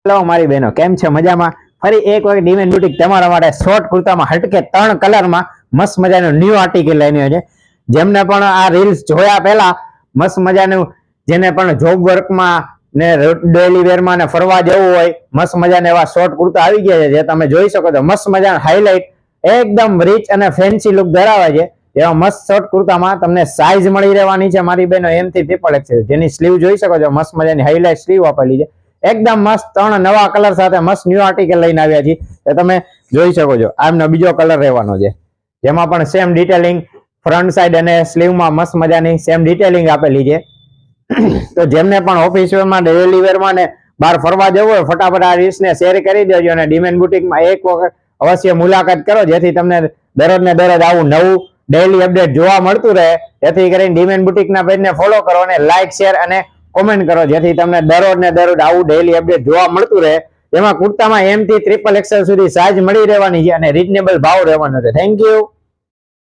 Hello મારી બહેનો, કેમ છે? મજામાં? ફરી એક વખત ડિમેન બ્યુટીક તમારા માટે શોર્ટ કુર્તામાં હટકે 3 કલરમાં મસ્ત મજાનું ન્યૂ આર્ટિકલ લઈને આવ્યો છે. જેમને પણ આ રીલ્સ જોયા પહેલા મસ્ત મજાનું, જેને પણ જોબ વર્કમાં ને ડેલી વેરમાં ને ફરવા જવું હોય, મસ્ત મજાના એવા શોર્ટ કુર્તા આવી ગયા છે જે તમે જોઈ શકો છો. મસ્ત મજાના હાઇલાઇટ, એકદમ રીચ અને ફેન્સી લુક ધરાવે છે. એવા મસ્ત શોર્ટ કુર્તામાં તમને સાઇઝ મળી રહેવાની છે મારી બહેનો M થી XXL, જેની સ્લીવ જોઈ શકો છો. મસ્ત મજાની હાઇલાઇટ સ્લીવ આપેલી છે. એકદમ મસ્ત 3 નવા કલર સાથે મસ્ત ન્યૂ આર્ટિકલ લઈને આવ્યા છીએ. એ તમે જોઈ શકો છો. આમનો બીજો કલર રહેવાનો છે, જેમાં પણ સેમ ડિટેલિંગ ફ્રન્ટ સાઈડ અને સ્લીવમાં મસ્ત મજાની સેમ ડિટેલિંગ આપેલી છે. તો જેમને પણ ઓફિસ વેરમાં, ડેલી વેરમાં ને બહાર ફરવા જવું હોય, ફટાફટ આ રીલ્સને શેર કરી દેજો અને ડિમેન બુટીકમાં એક વખત અવશ્ય મુલાકાત કરો, જેથી તમને દરરોજ ને દરરોજ આવું નવું ડેલી અપડેટ જોવા મળતું રહે. જેથી કરીને ડિમેન બુટીકના પેજને ફોલો કરો અને લાઇક, શેર અને કોમેન્ટ કરો, જેથી તમને દરરોજ ને દરરોજ આવું ડેલી અપડેટ જોવા મળતું રહે. જેમાં કુર્તામાં M થી XXL સુધી સાઇઝ મળી રહેવાની છે અને રીઝનેબલ ભાવ રહેવાનો છે. Thank you.